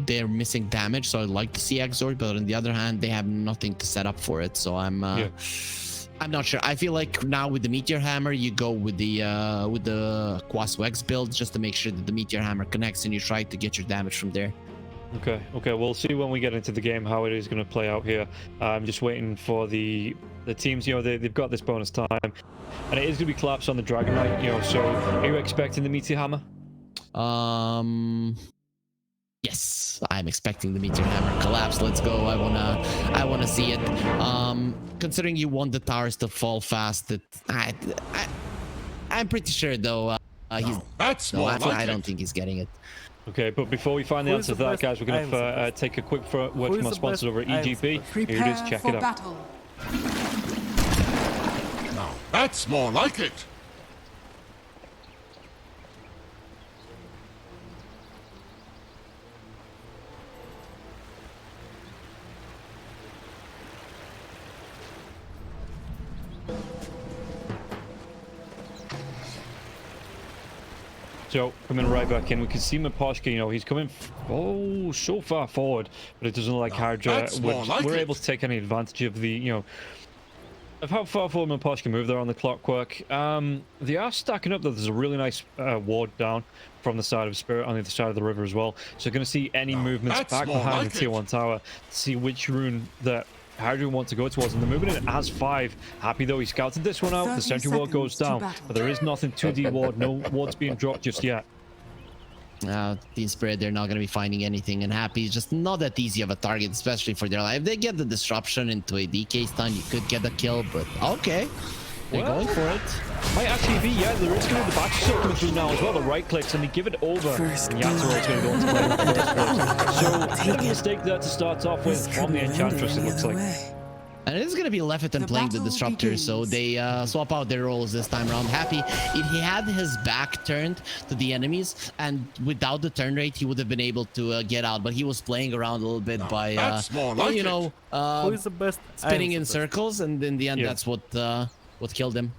they're missing damage, so I'd like to see Exort, but on the other hand, they have nothing to set up for it. So I'm not sure. I feel like now with the Meteor Hammer, you go with the Quasu X build just to make sure that the Meteor Hammer connects, and you try to get your damage from there. Okay, we'll see when we get into the game how it is going to play out here. I'm just waiting for the teams. You know, they've got this bonus time, and it is going to be collapse on the Dragon Knight. You know, so are you expecting the Meteor Hammer? Yes, I'm expecting the Meteor Hammer collapse. Let's go. I wanna see it. Considering you want the towers to fall fast, I'm pretty sure though. I don't think he's getting it. Okay, but before we find the answer to that, guys, we're going to take a quick word from our sponsors over at EGP. Here it is, check it out. Now, that's more like it. So, coming right back in, we can see Miposhka, you know, he's coming so far forward, but it doesn't look like Hydra we're able to take any advantage of the, you know, of how far forward Miposhka moved there on the clockwork. They are stacking up, though. There's a really nice ward down from the side of Spirit on the other side of the river as well. So, going to see any movements back behind the tier 1 tower to see which rune that Hydra wants to go towards, and they're moving in as 5. Happy though, he scouted this one out. The sentry ward goes down, but there is nothing to de-ward. No ward's being dropped just yet. Team Spirit, they're not going to be finding anything, and Happy is just not that easy of a target, especially for their life. If they get the disruption into a DK stun, you could get a kill, but okay. They're going for it. Might actually be, yeah, there is going to be the back shot coming through now as well. The right clicks and they give it over. And Yatoro is going to go into play in the first place. So, bit of a mistake there to start off with from the Enchantress, it looks like. And it is going to be Leviathan playing the Disruptor, so they swap out their roles this time around. Happy, if he had his back turned to the enemies, and without the turn rate, he would have been able to get out. But he was playing around a little bit by, you know, who is the best? spinning in circles, and in the end, that's what killed him.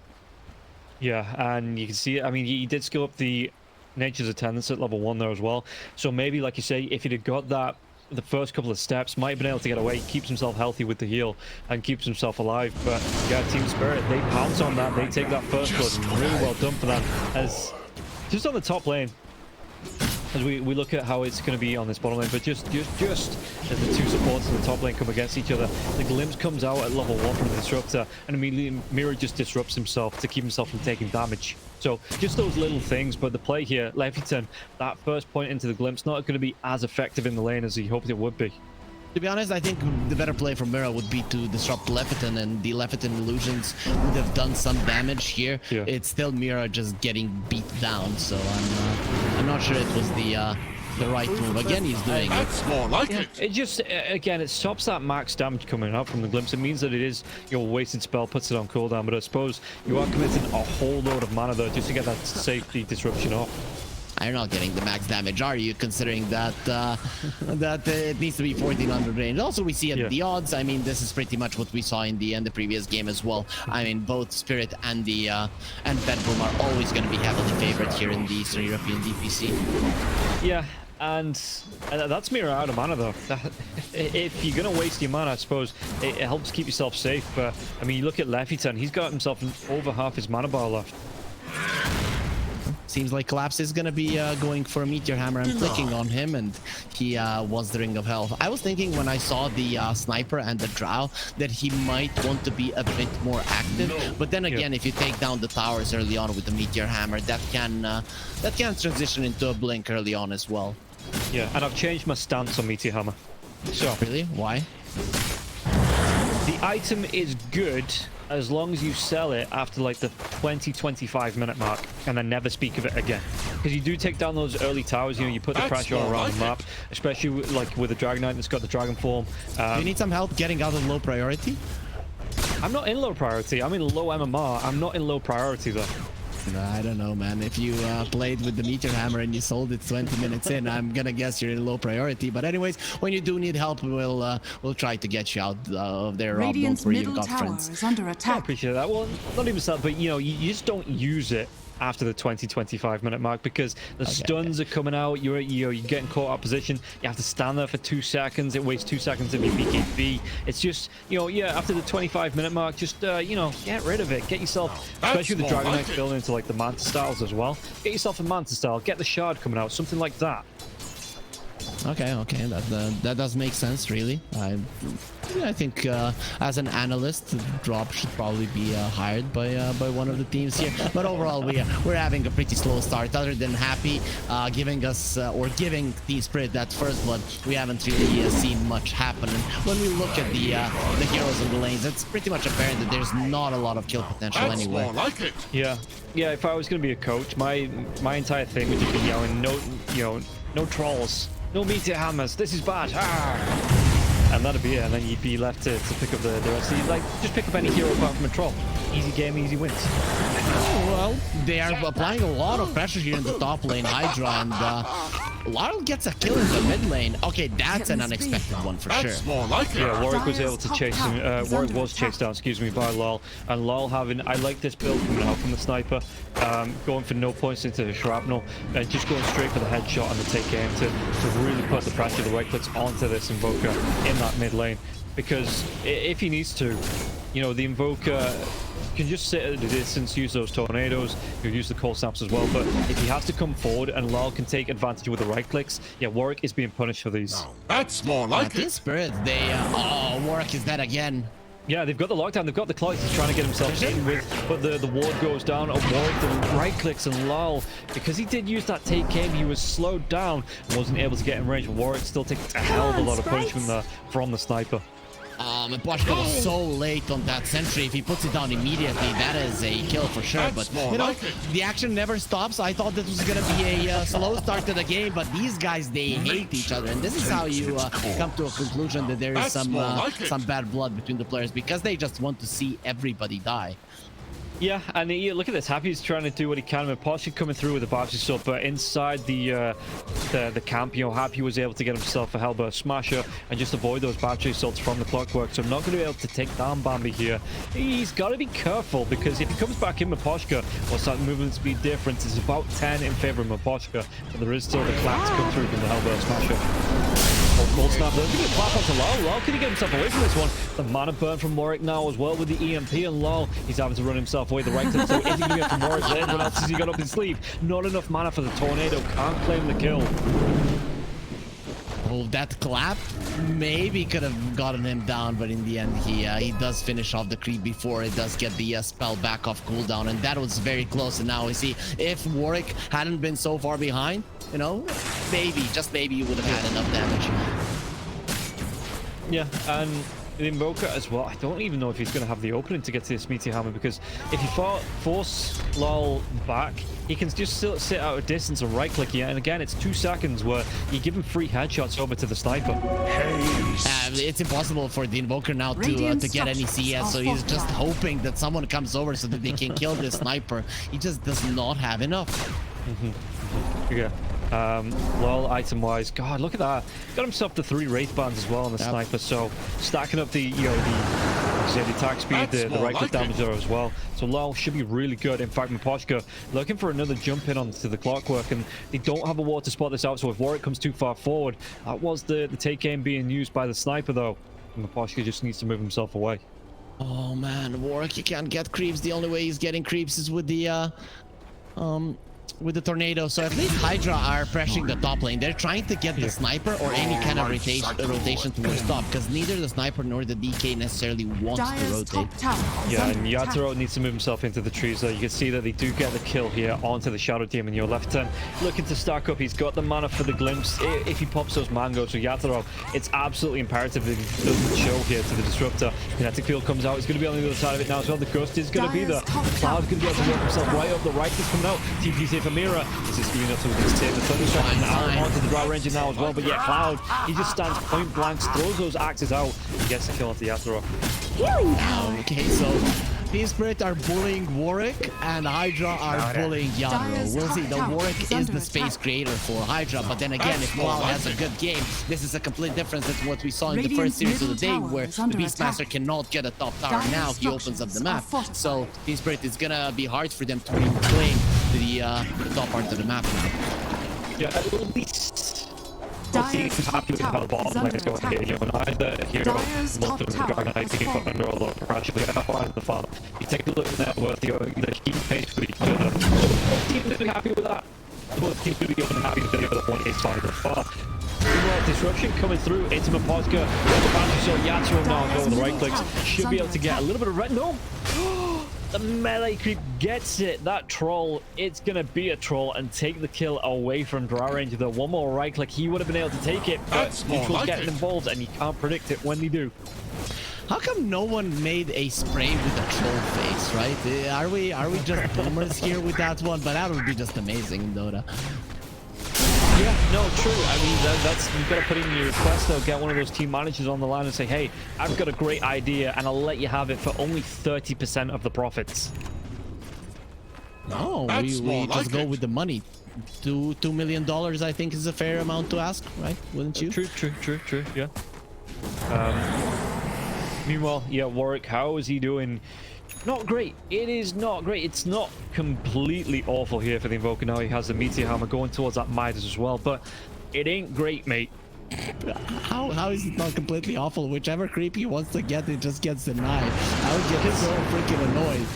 Yeah, and you can see, I mean, he did skill up the Nature's Attendance at level 1 there as well. So maybe, like you say, if he'd have got that, the first couple of steps, might have been able to get away. He keeps himself healthy with the heal and keeps himself alive. But yeah, Team Spirit, they pounce on that. They take that first blood. Really well done for that. As just on the top lane, as we look at how it's going to be on this bottom lane, but just as the two supports in the top lane come against each other, the glimpse comes out at level 1 from the Disruptor, and immediately Mira just disrupts himself to keep himself from taking damage. So just those little things, but the play here, Leviathan, that first point into the glimpse, not going to be as effective in the lane as he hoped it would be. To be honest, I think the better play from Mira would be to disrupt Leviathan, and the Leviathan illusions would have done some damage here. Yeah. It's still Mira just getting beat down, so I'm not sure it was the right move. Again, he's doing That's more like it. It just, again, it stops that max damage coming out from the glimpse. It means that it is your wasted spell, puts it on cooldown, but I suppose you are committing a whole load of mana there just to get that safety disruption off. You're not getting the max damage, are you? Considering that it needs to be 1400 range. Also, we see at the odds. I mean, this is pretty much what we saw in the previous game as well. I mean, both Spirit and the and Bedroom are always going to be heavily favored here in the Eastern European DPC. Yeah, and that's Mira out of mana though. If you're gonna waste your mana, I suppose it helps keep yourself safe. But I mean, you look at Leviathan. He's got himself over half his mana bar left. Seems like Collapse is gonna be going for a Meteor Hammer. I'm clicking on him, and he wants the Ring of Health. I was thinking when I saw the Sniper and the Drow that he might want to be a bit more active. But then again, if you take down the towers early on with the Meteor Hammer, that can transition into a Blink early on as well. Yeah, and I've changed my stance on Meteor Hammer. So really, why? The item is good as long as you sell it after like the 20-25 minute mark and then never speak of it again, because you do take down those early towers. You know, you put the pressure around the map, especially like with the Dragon Knight that's got the Dragon Form. Do you need some help getting out of low priority? I'm not in low priority. I'm in low MMR. I'm not in low priority though. I don't know, man. If you played with the Meteor Hammer and you sold it 20 minutes in, I'm gonna guess you're in low priority. But anyways, when you do need help, we'll try to get you out of there. Radiant's middle tower is under attack. I appreciate that. Well, not even that, but you know, you just don't use it after the 20-25 minute mark, because the stuns are coming out. You're getting caught out of position. You have to stand there for 2 seconds. It wastes 2 seconds of your BKB. It's just, yeah, after the 25-minute mark, just get rid of it. Get yourself, especially with the Dragon Knights building into like the Manta styles as well. Get yourself a Manta style. Get the Shard coming out, something like that. Okay, that does make sense, really. I think as an analyst, Drop should probably be hired by one of the teams here. But overall, we're having a pretty slow start. Other than Happy giving us or giving Team Spirit that first blood, we haven't really seen much happen. And when we look at the heroes in the lanes, it's pretty much apparent that there's not a lot of kill potential anywhere. More like it. Yeah. If I was going to be a coach, my entire thing would just be yelling, no trolls. No meteor hammers. This is bad. And that'd be it. And then you'd be left to pick up the rest. So you'd just pick up any hero apart from a troll. Easy game, easy wins. Well, they are applying a lot of pressure here in the top lane, Hydra, and Lyle gets a kill in the mid lane. Okay, that's an unexpected one for sure. More like it. Yeah, Warwick was able to chase him. Warwick was chased down, by Lol. And Lol I like this build coming out from the sniper, going for no points into the shrapnel, and just going straight for the headshot and the take aim to really put the pressure, the right clicks onto this Invoker in that mid lane. Because if he needs to, the Invoker can just sit at a distance, use those tornadoes, you'll use the cold snaps as well. But if he has to come forward and Lol can take advantage with the right clicks, yeah, Warwick is being punished for these. Now, that's more like it. Spirit, Warwick is dead again. Yeah, they've got the lockdown, they've got the claws, he's trying to get himself in with, but the ward goes down on Warwick, the right clicks, and Lol, because he did use that take aim, he was slowed down and wasn't able to get in range. Warwick still takes a hell of a lot of punishment there from the sniper. And Boschko was so late on that sentry. If he puts it down immediately, that is a kill for sure. But the action never stops. I thought this was gonna be a slow start to the game, but these guys, they hate each other, and this is how you come to a conclusion that there is some bad blood between the players, because they just want to see everybody die. Yeah, and look at this. Happy's trying to do what he can. Porsche coming through with the Barbie sub, but inside the camp, Happy was able to get himself a Hellburst Smasher and just avoid those battery assaults from the Clockwork. So I'm not going to be able to take down Bambi here. He's got to be careful, because if he comes back in Maposhka, what's that movement speed difference? It's about 10 in favor of Maposhka, but there is still the clap to come through from the Hellburst Smasher. Oh, cold snap there. Give me a clap onto Lol. Lol, can he get himself away from this one? The mana burn from Warwick now as well with the EMP, and Lol, he's having to run himself away the right click. So is he going to get from Warwick? What else has he got up his sleeve? Not enough mana for the tornado. Can't claim the kill. Oh, that clap maybe could have gotten him down, but in the end, he does finish off the creep before it does get the spell back off cooldown, and that was very close. And now we see if Warwick hadn't been so far behind, maybe, just maybe, you would have had enough damage. Yeah, and the Invoker as well. I don't even know if he's going to have the opening to get to this Meteor Hammer, because if you force Lol back, he can just sit out a distance and right click here, and again it's 2 seconds where you give him 3 headshots over to the sniper. It's impossible for the Invoker now to get any CS, so he's just hoping that someone comes over so that they can kill this sniper. He just does not have enough. Yeah. Lol, item wise, God, look at that. Got himself the 3 Wraith Bands as well on the sniper, so stacking up the attack speed, the right click damage there as well. So Lol should be really good. In fact, Maposhka looking for another jump in onto the Clockwork, and they don't have a ward to spot this out, so if Warwick comes too far forward, that was the take aim being used by the sniper though. And Maposhka just needs to move himself away. Oh man, Warwick, he can't get creeps. The only way he's getting creeps is with the tornado. So at least Hydra are pressuring the top lane. They're trying to get the sniper or any kind of rotation towards top, because neither the sniper nor the DK necessarily wants to rotate. Yeah, and Yatoro needs to move himself into the trees there. You can see that they do get the kill here onto the Shadow Demon. Your left turn looking to stack up. He's got the mana for the glimpse if he pops those mangoes. So Yatoro, it's absolutely imperative that he doesn't show here to the Disruptor. Kinetic Field comes out. He's going to be on the other side of it now as well. The Gust is going to be there. Cloud's going to be able to work himself right up. The right is coming out. TPC for Mira. This is screwing up with his tape. The Thunderstrike now onto the Dry Ranger now as well. But yeah, Cloud, he just stands point blank, throws those axes out, and gets the kill onto the Yatoro. Okay, so Team Spirit are bullying Warwick, and Hydra are bullying Yatoro. We'll see. The Warwick is the space creator for Hydra, but then again, if Cloud has a good game, this is a complete difference than what we saw in the first series of the day, where the Beastmaster cannot get a top tower. Now he opens up the map, so Team Spirit is gonna be hard for them to reclaim to the top part of the map now. Yeah, at least he's happy with how the bottom lane is going here. You know, neither Hero nor the Dragon Knight being put under a lot of pressure. They gotta find the farm. You take a look at net worth, the keep pace with each other. Both teams will be happy with that. Both teams will be unhappy with the other one is fine so far. Disruption coming through into Maposka. The bouncer saw Yatsuo now go with the right clicks. Should be able to get a little bit of red. No! The melee creep gets it. That troll, it's gonna be a troll and take the kill away from Drow Ranger. The one more right click, he would have been able to take it, but neutral's getting involved and you can't predict it when they do. How come no one made a spray with a troll face, right? Are we just boomers here with that one? But that would be just amazing in Dota. Yeah, no, true. I mean, that's you've got to put in your request though. Get one of those team managers on the line and say, hey, I've got a great idea and I'll let you have it for only 30% of the profits. No, we just go with the money. $2 million, I think, is a fair amount to ask, right? Wouldn't you? True. Yeah. Meanwhile, yeah, Warwick, how is he doing? Not great. It is not great. It's not completely awful here for the Invoker. Now he has the Meteor Hammer going towards that Midas as well, but it ain't great, mate. How is it not completely awful? Whichever creep he wants to get, it just gets denied. I would get so freaking annoyed.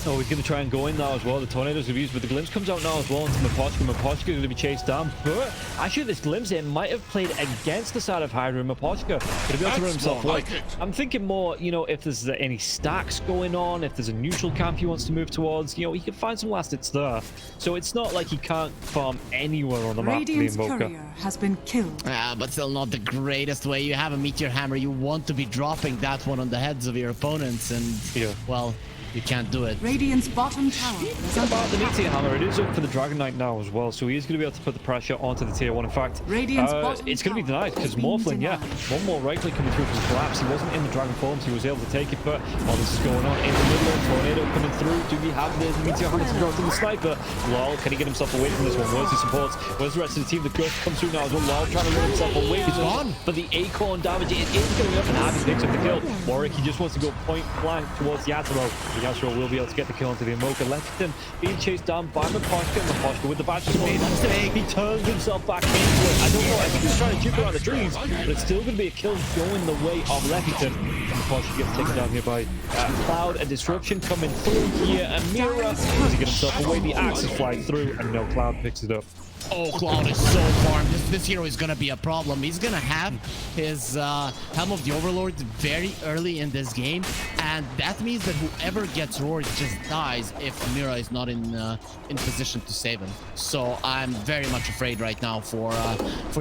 Oh, he's going to try and go in now as well. The tornado's going to be used, but the glimpse comes out now as well into Mapochka. Mapochka going to be chased down, but actually this glimpse here might have played against the side of Hydra and Mapochka. Going to be able to run himself away. I'm thinking more, you know, if there's any stacks going on, if there's a neutral camp he wants to move towards, you know, he can find some last hits there. So it's not like he can't farm anywhere on the map for the Invoker. Courier has been killed. But still not the greatest way. You have a Meteor Hammer, you want to be dropping that one on the heads of your opponents, and well, you can't do it. Radiant's bottom tower is under About the attack. Meteor Hammer, it is up for the Dragon Knight now as well, so he is going to be able to put the pressure onto the tier 1. In fact, it's going to be denied because Morphling, yeah, one more right click coming through from Collapse. He wasn't in the Dragon forms, he was able to take it, but while this is going on in the middle, tornado coming through. Do we have the Meteor Hammer to go to the sniper? Lol, can he get himself away from this one? Where's his supports? Where's the rest of the team? The Ghost comes through now as well. Lol trying to run himself away. He's on, but the Acorn damage is going up and Abby picks up the kill. Warwick, he just wants to go point blank towards Yatsuo. The Yatsuo will be able to get the kill onto the Invoker. Lefton being chased down by Mapochka. Mapochka with the badge made a mistake. He turns himself back into it. I don't know. I think he's trying to jump around the trees, but it's still going to be a kill going the way of Lefton. Mapochka gets taken down here by Cloud. A disruption coming through here. And Mira as he gets himself away. The axe is flying through, and no, Cloud picks it up. Oh, Cloud is so farmed. This hero is gonna be a problem. He's gonna have his Helm of the Overlord very early in this game, and that means that whoever gets roared just dies if Mira is not in position to save him. So I'm very much afraid right now for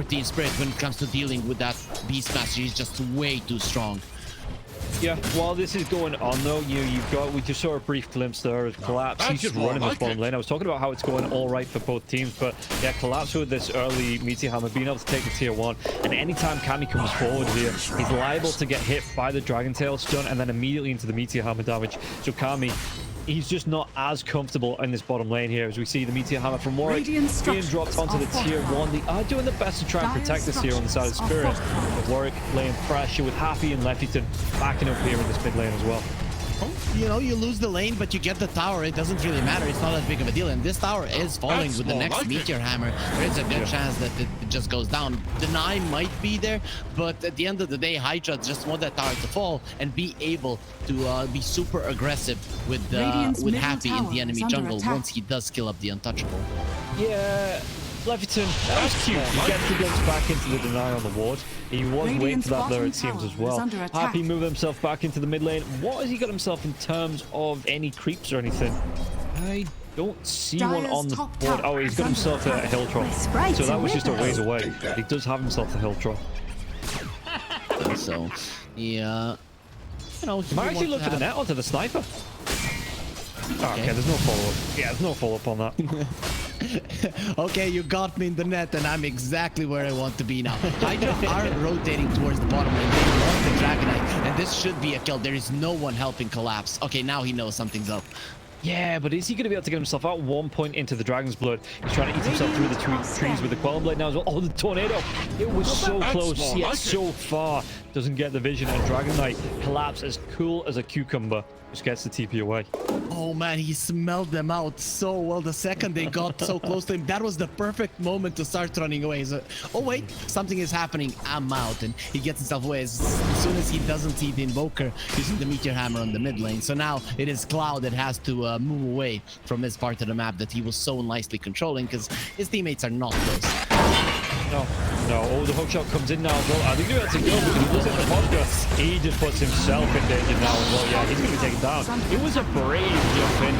Team Spirit when it comes to dealing with that Beastmaster. He's just way too strong. Yeah, while this is going on though, we just saw a brief glimpse there of Collapse. He's just running this bottom lane. I was talking about how it's going all right for both teams, but yeah, Collapse with this early Meteor Hammer being able to take the tier 1, and anytime Kami comes forward here, he's liable to get hit by the Dragon Tail stun and then immediately into the Meteor Hammer damage. So Kami, he's just not as comfortable in this bottom lane here as we see the Meteor Hammer from Warwick being dropped onto the tier 1. They are doing the best to try and protect this here on the side of Spirit. But Warwick laying pressure with Happy and Leftyton backing up here in this mid lane as well. You know, you lose the lane, but you get the tower. It doesn't really matter. It's not that big of a deal. And this tower is falling with the next Meteor Hammer. There is a good chance that it just goes down. Deny might be there, but at the end of the day, Hydra just want that tower to fall and be able to be super aggressive with Happy in the enemy jungle once he does kill up the Untouchable. Yeah, Leftyton, that was cute. He gets the glimpse back into the deny on the ward. He was waiting for that there, it seems, as well. Happy moved himself back into the mid lane. What has he got himself in terms of any creeps or anything? I don't see one on the board. Oh, he's got himself a hill troll. So that was just a ways away. He does have himself a hill troll. So, yeah, you know, he might actually look for the net onto the sniper. Okay, there's no follow-up. Yeah, there's no follow-up on that. Okay, you got me in the net, and I'm exactly where I want to be now. Hydra are rotating towards the bottom lane. They want the Dragon Knight, and this should be a kill. There is no one helping Collapse. Okay, now he knows something's up. Yeah, but is he going to be able to get himself out 1 point into the Dragon's Blood? He's trying to eat himself through the trees with the Quelling Blade now as well. Oh, the tornado! It was so close, yet so far. doesn't get the vision, and Dragon Knight collapse as cool as a cucumber. Just gets the TP away. Oh man, he smelled them out so well the second they got so close to him. That was the perfect moment to start running away. So, oh wait, something is happening. I'm out, and he gets himself away as soon as he doesn't see the Invoker using the Meteor Hammer on the mid lane. So now it is Cloud that has to move away from his part of the map that he was so nicely controlling because his teammates are not close. No. Oh, the hookshot comes in now as well. I think he's about to go, but he was in the podcast. He just puts himself in danger now as well. Yeah, he's going to be taken down. It was a brave jump in.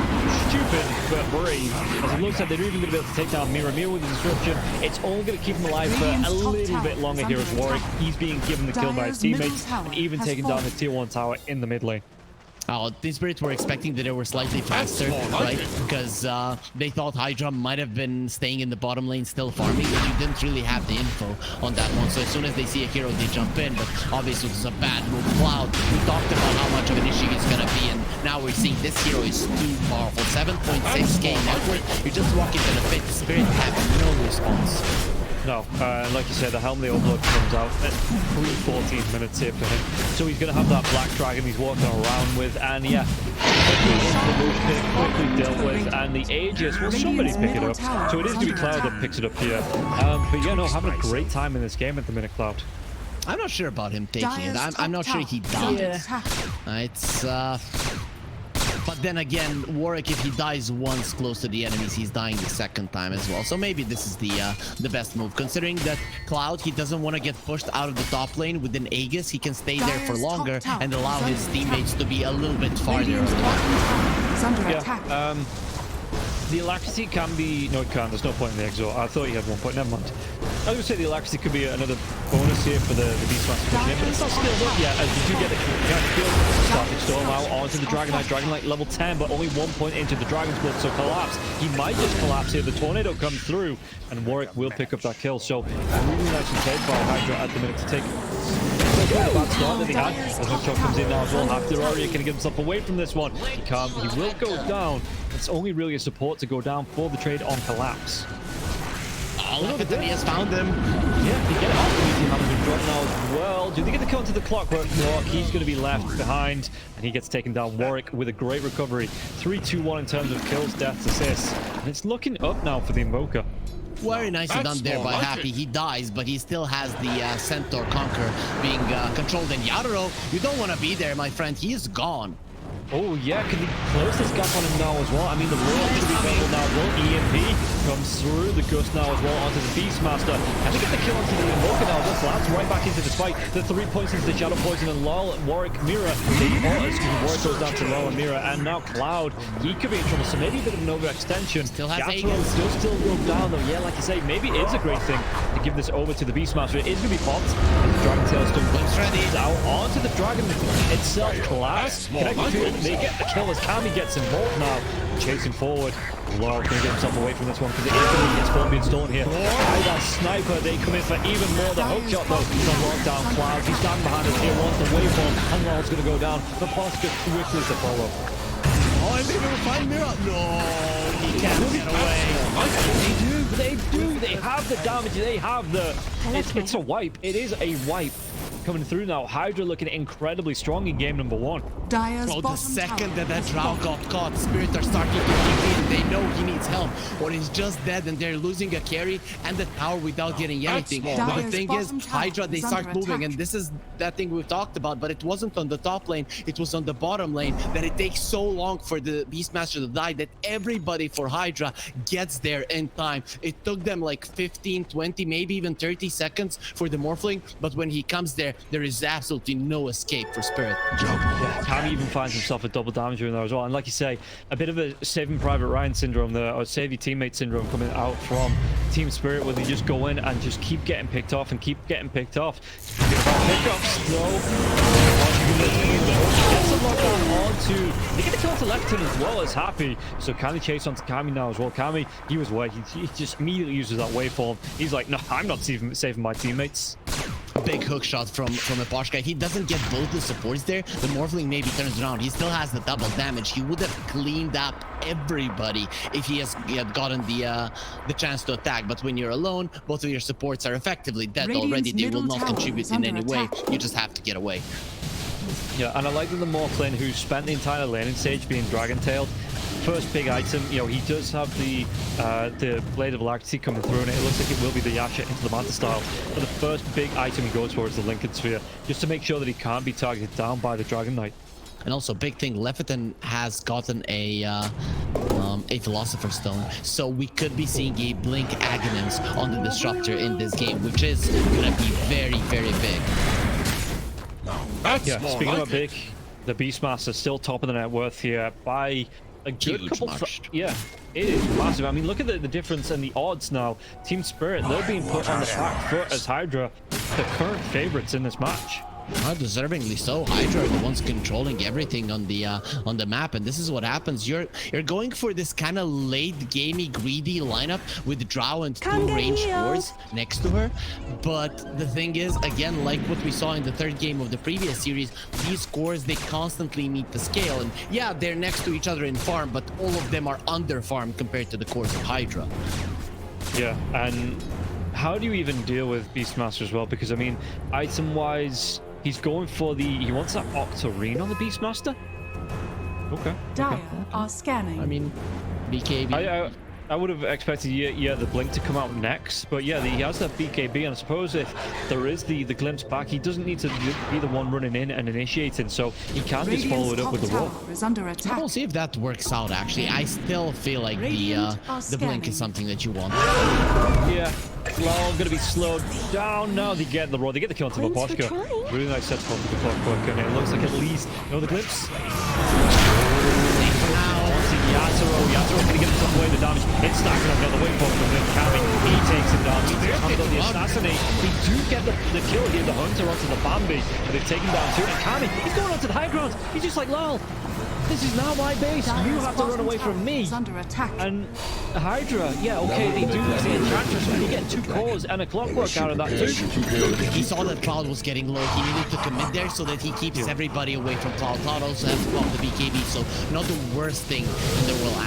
Stupid, but brave. As it looks like they're even going to be able to take down Mira. Mira with the disruption. It's only going to keep him alive for a little bit longer here as Warwick. He's being given the kill by his teammates and even taking down his tier 1 tower in the mid lane. Oh, Team Spirit were expecting that they were slightly faster, right? Because they thought Hydra might have been staying in the bottom lane still farming, but you didn't really have the info on that one. So as soon as they see a hero, they jump in. But obviously it was a bad move. Cloud, we talked about how much of an issue he's going to be, and now we're seeing this hero is too powerful. 7.6k network. You're just walking to the pit. Spirit have no response. No, like you said, the Helm of the Overlord comes out at 14 minutes here for him. So he's going to have that Black Dragon he's walking around with, and yeah, quickly dealt with, and the Aegis, will somebody pick it up? So it is going to be Cloud that picks it up here. But yeah, no, having a great time in this game at the minute, Cloud. I'm not sure about him taking it. I'm not sure he died. It's but then again, Warwick, if he dies once close to the enemies, he's dying the second time as well. So maybe this is the best move. Considering that Cloud, he doesn't want to get pushed out of the top lane with an Aegis. He can stay there for longer and allow his teammates to be a little bit farther. Yeah, the alacrity can be... No, it can't. There's no point in the exo. I thought you had 1 point. Never mind. I was going to say the alacrity could be another bonus here for the Beast Master pushing in, but it's not skilled up yet, as you do get the kill. Starting Storm out onto the Dragon Knight. Dragon Knight level 10, but only 1 point into the Dragon's Blood, so collapse. He might just collapse here. The Tornado comes through, and Warwick will pick up that kill. So, really nicely played by Hydra at the minute to take... a bad start that he had. The hookshot comes in now as well. After Aria can get himself away from this one. He can't. He will go down. It's only really a support to go down for the trade on collapse. Oh, look at that. He has found them. Yeah, they get it off the Meteor Hammer drop now as well. Do they get the count to the clockwork block? He's going to be left behind, and he gets taken down. Warwick with a great recovery. 3-2-1 in terms of kills, deaths, assists. And it's looking up now for the Invoker. Very nicely done there by Happy. He dies, but he still has the Centaur Conquer being controlled. And Yadro, you don't want to be there, my friend. He is gone. Oh, yeah, can he close this gap on him now as well? I mean, the Roar is going to be available now as well. EMP comes through the Gust now as well onto the Beastmaster. And they get the kill onto the Invoker now. Just lands right back into this fight. The 3 points into the Shadow Poison and Lol, Warwick, Mira. Warwick goes down to Lol and Mira. And now Cloud, he could be in trouble. So maybe a bit of an overextension. Still has Gatro does still go down though. Yeah, like you say, maybe it is a great thing to give this over to the Beastmaster. It is going to be popped. And the Dragon Tail Stone comes out onto the Dragon itself. Collapse. Connected to it. They get the kill as Kami gets involved now. Chasing forward. Lol can get himself away from this one because it is going to be spawn being stolen here. By that sniper, they come in for even more. The hookshot though, the lockdown Cloud. He's standing behind us here, wants the waveform, and Lol's going to go down. The pass gets quickly to follow. Oh, I think they will find Mira. No, he can't get away. They do. They have the damage. They have the... It's a wipe. It is a wipe. Coming through now. Hydra looking incredibly strong in game number 1. Well, the second that Drow got caught, Spirit are starting to kick in. They know he needs help, or he's just dead and they're losing a carry and the tower without getting anything. But the thing is, Hydra, they start moving, and this is that thing we've talked about, but it wasn't on the top lane, it was on the bottom lane, that it takes so long for the Beastmaster to die that everybody for Hydra gets there in time. It took them like 15, 20, maybe even 30 seconds for the Morphling, but when he comes there, there is absolutely no escape for Spirit. Yeah, Kami even finds himself a double damage in there as well. And like you say, a bit of a Saving Private Ryan syndrome there, or Save Your Teammate syndrome coming out from Team Spirit, where they just go in and just keep getting picked off and keep getting picked off. Pickups, gets a lockdown onto... They get the kill to left turn as well as Happy. So can they chase onto Kami now as well? Kami, he was away. He just immediately uses that waveform. He's like, no, I'm not saving my teammates. big hook shot from Miposhka. He doesn't get both the supports there. The Morphling maybe turns around. He still has the double damage. He would have cleaned up everybody if he had gotten the chance to attack. But when you're alone, both of your supports are effectively dead already. They will not contribute in any way. You just have to get away. Yeah, and I like that the Morphling, who spent the entire laning stage being dragon-tailed, first big item, you know, he does have the Blade of Alacrity coming through, and it looks like it will be the Yasha into the Manta style. But the first big item he goes for is the Lincoln Sphere, just to make sure that he can't be targeted down by the Dragon Knight. And also, big thing, Leviathan has gotten a Philosopher's Stone, so we could be seeing a Blink Aghanims on the Disruptor in this game, which is gonna be very, very big. That's Yeah, more speaking like about big, the Beastmaster still top of the net worth here by a good Huge couple. Yeah, it is massive. I mean, look at the difference in the odds now. Team Spirit, they're being put on the back foot as Hydra, the current favorites in this match. Deservingly so. Hydra are the ones controlling everything on the map, and this is what happens. You're going for this kind of late gamey greedy lineup with Drow and two ranged wards next to her. But the thing is, again, like what we saw in the third game of the previous series, these cores, they constantly meet the scale. And yeah, they're next to each other in farm, but all of them are under farm compared to the cores of Hydra. Yeah, and how do you even deal with Beastmaster as well? Because I mean, item-wise, he's going for he wants that Octarine on the Beastmaster. Okay. Dire are scanning. I mean, BKB. I would have expected, yeah, the Blink to come out next, but yeah, he has that BKB, and I suppose if there is the glimpse back, he doesn't need to be the one running in and initiating, so he can just follow it up with the roll. Is under attack. We'll see if that works out. Actually, I still feel like the Blink is something that you want. Yeah, Lol gonna be slowed down now. They get the roll. They get the kill onto Miposhka. Really nice set from the Clockwork, and it looks like at least the glimpse. Yatoro gonna get himself away the damage. It's stacking up the wing bomb from the Kami. He takes it down. He comes on the assassinate. They do get the kill here, the Hunter onto the Bambi, but they've taken down two. And Kami, he's going onto the high ground. He's just like, lol, this is now my base. You have to run away from me. Under attack. And Hydra, yeah, okay, they do lose the Enchantress, but you get two cores and a Clockwork out of that too. He saw that Cloud was getting low. He needed to commit there so that he keeps everybody away from Cloud. Cloud also has to pop the BKB, so not the worst thing in the world.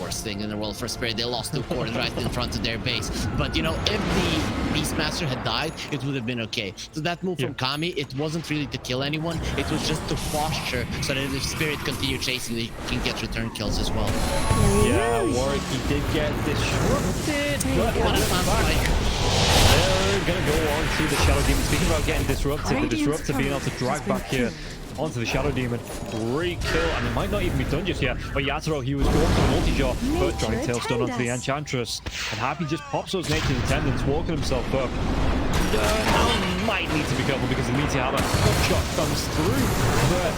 Worst thing in the world for Spirit. They lost two cores right in front of their base. But you know, if the Beastmaster had died, it would have been okay. So that move from Kami, it wasn't really to kill anyone. It was just to posture so that if Spirit continued chasing, they can get return kills as well. Yeah, Warwick, he did get disrupted, but What it sounds like. they're gonna go on to the Shadow Demon. Speaking about getting disrupted, the Disruptor being able to drag back here onto the Shadow Demon. Great kill, and it might not even be done just yet. But Yatoro, he was going for the multi-shot, but Dragon Tail stun onto the Enchantress. And Happy just pops those Nature's Attendants, walking himself up. Now might need to be careful because the Meteor Hammer shot comes through. But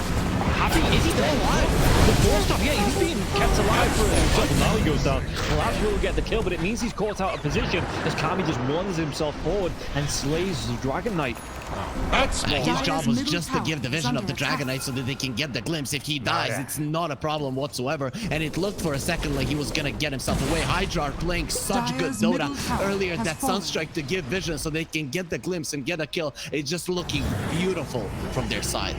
Happy, is he still alive? The force stop, yeah, he's being kept alive for a second. Now he goes down. Well, Happy will get the kill, but it means he's caught out of position as Kami just runs himself forward and slays the Dragon Knight. That's more His job was middle just to tower give the is vision of the under Dragon attack. Knight so that they can get the glimpse. If he dies, it's not a problem whatsoever. And it looked for a second like he was gonna get himself away. Hydra are playing such good Dire's middle Dota tower earlier. has That fallen. Sunstrike to give vision so they can get the glimpse and get a kill. It's just looking beautiful from their side.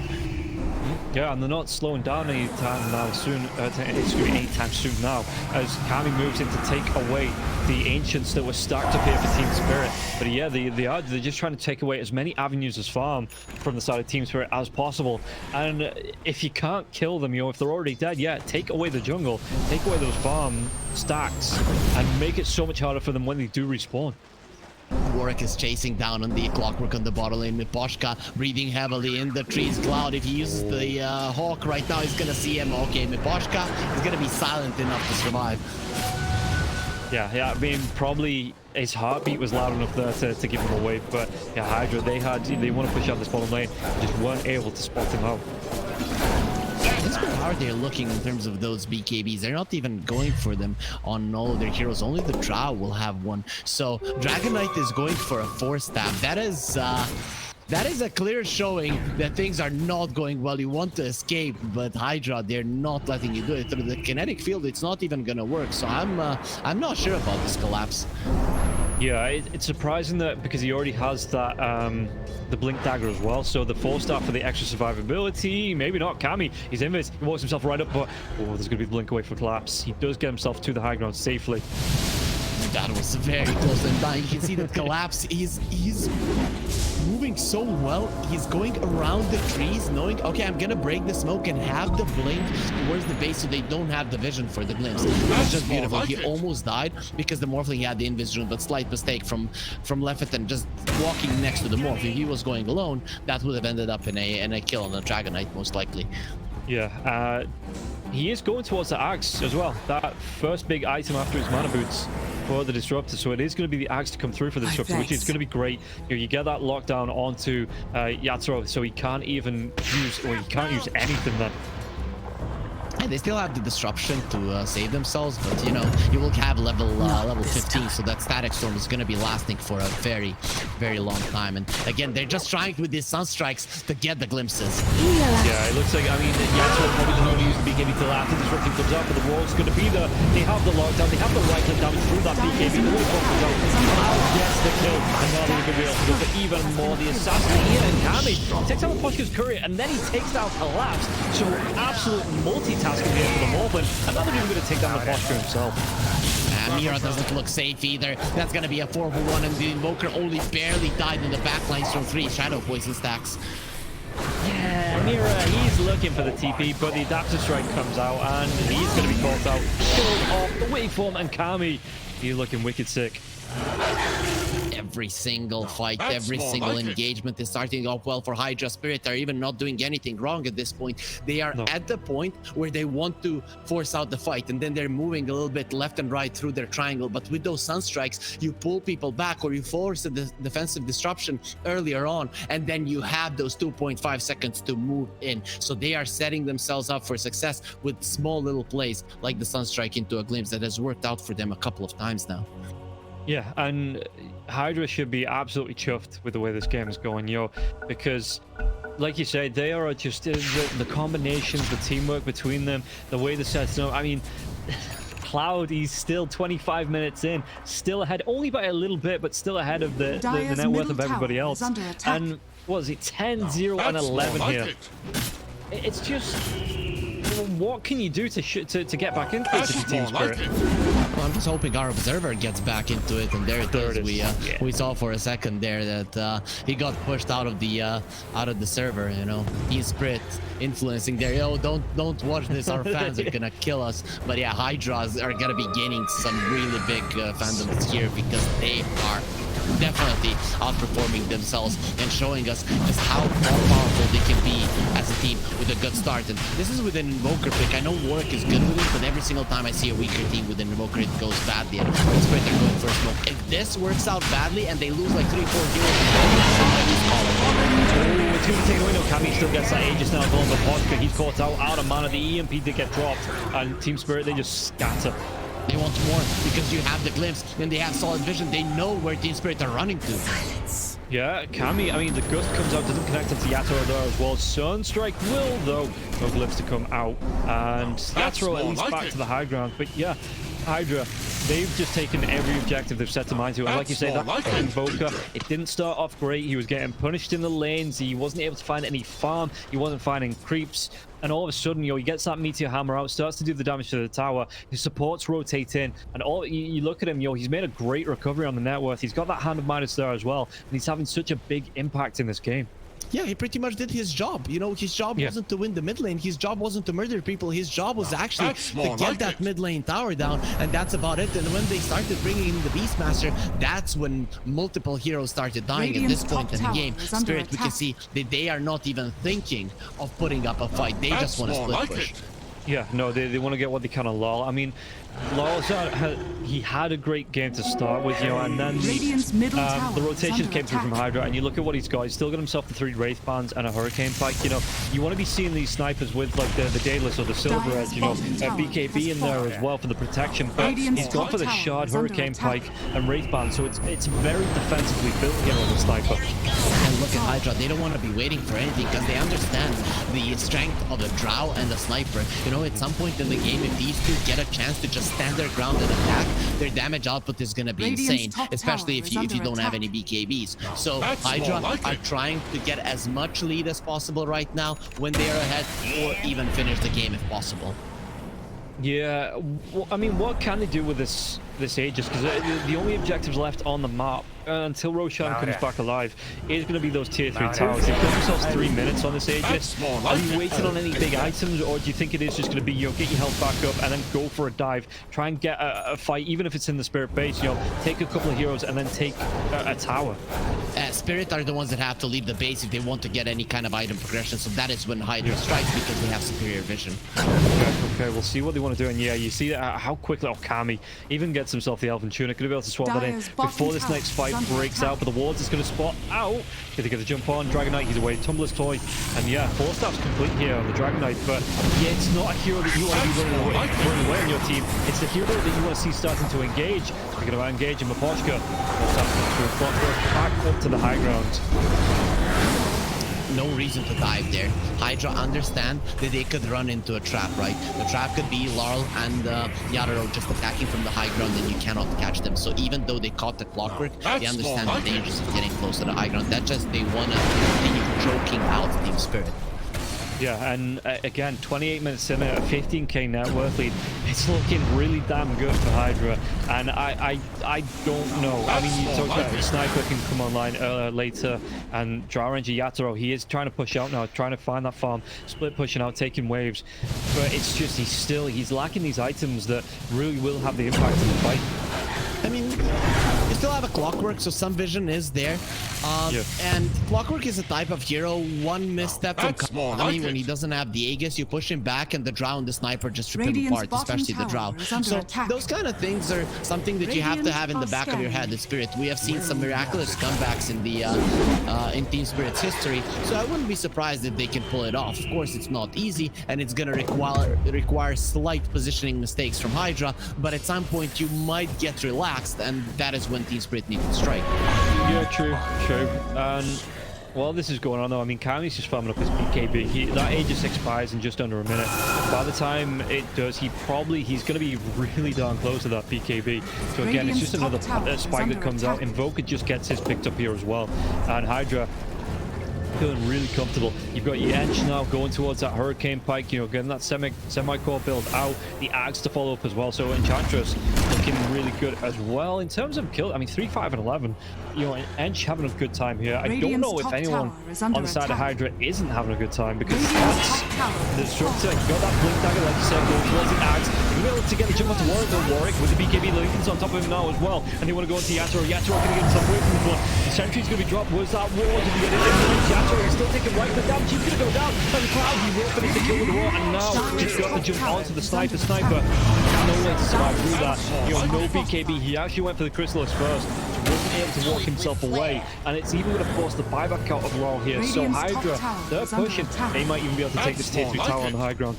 Yeah, and they're not slowing down anytime now soon. Excuse me, anytime soon now, as Kami moves in to take away the Ancients that were stacked up here for Team Spirit. But yeah, they're just trying to take away as many avenues as farm from the side of Team Spirit as possible. And if you can't kill them, you know, if they're already dead, yeah, take away the jungle, take away those farm stacks, and make it so much harder for them when they do respawn. Warwick is chasing down on the Clockwork on the bottom lane. Miposhka breathing heavily in the trees. Cloud, if he uses the Hawk right now, he's gonna see him. Okay, Miposhka is gonna be silent enough to survive. Yeah, I mean, probably his heartbeat was loud enough there to give him away. But yeah, Hydra, they want to push out this bottom lane, just weren't able to spot him out. It's been hard they're looking in terms of those BKBs. They're not even going for them on all of their heroes. Only the Drow will have one. So Dragon Knight is going for a 4-stab. That is a clear showing that things are not going well. You want to escape, but Hydra, they're not letting you do it. Through the kinetic field, it's not even gonna work. So I'm not sure about this collapse. Yeah, it's surprising that because he already has that the blink dagger as well, so the 4-star for the extra survivability. Maybe not. Kami, he's in this. He walks himself right up, but there's gonna be the blink away from collapse. He does get himself to the high ground safely. That was very close to him dying. You can see that collapse. He's moving so well. He's going around the trees, knowing, okay, I'm gonna break the smoke and have the blink towards the base so they don't have the vision for the glimpse. It's just beautiful. Like he almost died because the Morphling he had the invis rune, but slight mistake from Leffet and just walking next to the Morph. If he was going alone, that would have ended up in a kill on the Dragonite most likely. Yeah, he is going towards the axe as well. That first big item after his mana boots for the disruptor, so it is going to be the axe to come through for the disruptor, which is going to be great. You get that lockdown onto Yatoro, so he can't even use, or he can't use anything then. And they still have the disruption to save themselves, but you know, you will have level 15, so that static storm is going to be lasting for a very, very long time. And again, they're just trying with these sunstrikes to get the glimpses. Yeah, it looks like, I mean, Yatoro probably doesn't want to use the BKB till after the disruption comes out, but the wall's going to be there. They have the lockdown, they have the right click damage through that BKB. The wall comes out. Cloud gets the kill, and now they're going to be able to go for even more. The assassin Ian and Kami takes out the Poshka's courier, and then he takes down Collapse. So absolute multitasking here for the Morphling, and now they're even going to take down the Poshka himself. Mira doesn't look safe either. That's going to be a 4-for-1, and the Invoker only barely died in the backlines from 3 Shadow Poison stacks. Yeah, Mira, he's looking for the TP, but the Adaptive Strike comes out, and he's going to be caught out. Killed off the waveform, and Kami, he's looking wicked sick. Every single fight, every single engagement is starting off well for Hydra. Spirit are even not doing anything wrong at this point. They are at the point where they want to force out the fight, and then they're moving a little bit left and right through their triangle. But with those sunstrikes, you pull people back, or you force a defensive disruption earlier on, and then you have those 2.5 seconds to move in. So they are setting themselves up for success with small little plays like the sunstrike into a glimpse that has worked out for them a couple of times now. Yeah, and Hydra should be absolutely chuffed with the way this game is going, because, like you said, they are just the combinations, the teamwork between them, the way the sets up. I mean, Cloud, he's still 25 minutes in, still ahead, only by a little bit, but still ahead of the net worth of everybody else. And what is it, 10, 0, and 11 here? It's just, what can you do to get back into this if your team spirit? Well, I'm just hoping our observer gets back into it, and there it is. We saw for a second there that he got pushed out of the server. You know, Team Spirit influencing there. Yo, don't watch this. Our fans are gonna kill us. But yeah, Hydras are gonna be gaining some really big fandoms here because they are definitely outperforming themselves and showing us just how powerful they can be as a team with a good start. And this is with an Invoker pick. I know Warwick is good with it, but every single time I see a weaker team with an Invoker, it goes badly. And Spirit are going for a smoke. If this works out badly and they lose like 3-4 heroes, somebody's calling. It's going to take away. No, Kami still gets that Aegis now going, but Poshka, he's caught out of mana. The EMP did get dropped, and Team Spirit, they just scatter. They want more because you have the glimpse and they have solid vision. They know where Team Spirit are running to. Silence. Yeah, Kami, I mean, the Gust comes out, doesn't connect into Yatoro there as well. Sunstrike will, though. No glimpse to come out. And Yatoro at least back to the high ground. But yeah, Hydra, they've just taken every objective they've set to mind to. And like you say, that Invoker, it didn't start off great. He was getting punished in the lanes. He wasn't able to find any farm. He wasn't finding creeps. And all of a sudden, he gets that Meteor Hammer out, starts to do the damage to the tower. His supports rotate in, and you look at him, he's made a great recovery on the net worth. He's got that Hand of Midas there as well, and he's having such a big impact in this game. Yeah, he pretty much did his job. You know, his job wasn't to win the mid lane. His job wasn't to murder people. His job was actually to get that mid lane tower down, and that's about it. And when they started bringing in the Beastmaster, that's when multiple heroes started dying. At this point in the game, Spirit, we can see that they are not even thinking of putting up a fight. They just want to split push. Yeah, no, they want to get what they can on LoL. I mean, LoL, he had a great game to start with, and then the rotations came through from Hydra, and you look at what he's got. He's still got himself the 3 Wraith Bands and a Hurricane Pike. You want to be seeing these snipers with like the Daedalus or the Silver Edge, BKB in there as well for the protection, but he's gone for the Shard, Hurricane Pike, and Wraith Band, so it's very defensively built here on the sniper. And look at Hydra, they don't want to be waiting for anything because they understand the strength of the Drow and the Sniper. At some point in the game, if these two get a chance to just just stand their ground and attack, their damage output is gonna be Radiant's insane, top especially tower if you is don't under have attack. any BKBs. So That's Hydra more like are it. trying to get as much lead as possible right now when they are ahead, or even finish the game if possible. Yeah, I mean, what can they do with this Aegis? Because the only objectives left on the map until Roshan comes back alive is going to be those tier 3 towers. They've got themselves 3 minutes on this Aegis. That's more Are like you it. waiting on any big items, or do you think it is just going to be, you know, get your health back up and then go for a dive, try and get a fight, even if it's in the Spirit base, you know, take a couple of heroes and then take a tower? Spirit are the ones that have to leave the base if they want to get any kind of item progression, so that is when Hydra strikes, because they have superior vision. Okay, we'll see what they want to do. And yeah, you see how quickly Kami even gets himself the Elven Tunic. Gonna be able to swap that in Dire's bottom before this tower next fight is under breaks attack. out. But the wards is going to spot out. Gonna get a jump on. Dragon Knight, he's away. Tumbler's Toy. And yeah, 4 staffs complete here on the Dragon Knight. But yeah, it's not a hero that you want to be running away on your team. It's the hero that you want to see starting to engage. Speaking about engaging, Maposhka. Back up to the high ground. No reason to dive there. Hydra understand that they could run into a trap, right? The trap could be Laurel and Yadaro just attacking from the high ground, and you cannot catch them. So even though they caught the clockwork, they That's understand more the like it. dangers of getting close to the high ground. That's just they want to continue choking out Team Spirit. Yeah, and again, 28 minutes in, a 15k net worth lead. It's looking really damn good for Hydra, and I don't know. I mean, you talked about Sniper can come online later, and Drow Ranger Yatoro, he is trying to push out now, trying to find that farm, split pushing out, taking waves, but it's just he's lacking these items that really will have the impact in the fight. I mean, you still have a clockwork, so some vision is there. Yeah. And clockwork is a type of hero. One misstep from That's more Kami like when he it. doesn't have the Aegis, you push him back, and the Drow and the Sniper just rip him Radiant's apart, bottom especially the Drow. tower is under So attack. those kind of things are something that you have to Radiant have in the are back of your head, scanning. the Spirit. We have seen some miraculous comebacks in the in Team Spirit's history, so I wouldn't be surprised if they can pull it off. Of course, it's not easy, and it's gonna require slight positioning mistakes from Hydra, but at some point you might get relaxed, and that is when Team Spirit needs to strike. Yeah, true. And while this is going on, though, I mean, Kami's just farming up his BKB. That Aegis expires in just under a minute. By the time it does, he's going to be really darn close to that BKB. So again, it's just another Radiant's top tower is spike that under comes out. attack. Invoker just gets his picked up here as well. And Hydra feeling really comfortable. You've got your Ench now going towards that Hurricane Pike, you know, getting that semi-core build out, the Axe to follow up as well. So Enchantress looking really good as well in terms of kill. I mean, 3, 5, and 11. You know, Ench having a good time here. I don't Radiant's know if top anyone tower is under on the side of attack. Hydra isn't having a good time, because Radiant's that's top tower the is Disruptor. You got that Blink Dagger, like you said, going towards the Axe. You're able to get the jump onto Warwick, though. Warwick with the BKB, the Lincoln's on top of him now as well. And they want to go into Yatoro. Yatoro going to get himself away from this one. The Sentry's going to be dropped. Was that wall? Did he get it? Yatoro is still taking right, but damage. He's going to go down. And the crowd, he will finish the kill with the wall. And now he's got the jump onto the Sniper. Sniper, no way to survive through that. You know, no BKB. He actually went for the Chrysalis first. Wasn't able to walk himself away, and it's even going to force the buyback out of Laurel here. So Radiant's top Hydra, tower they're is under pushing. attack. They might even be able to take this tier 3 That's tower more on the like high ground.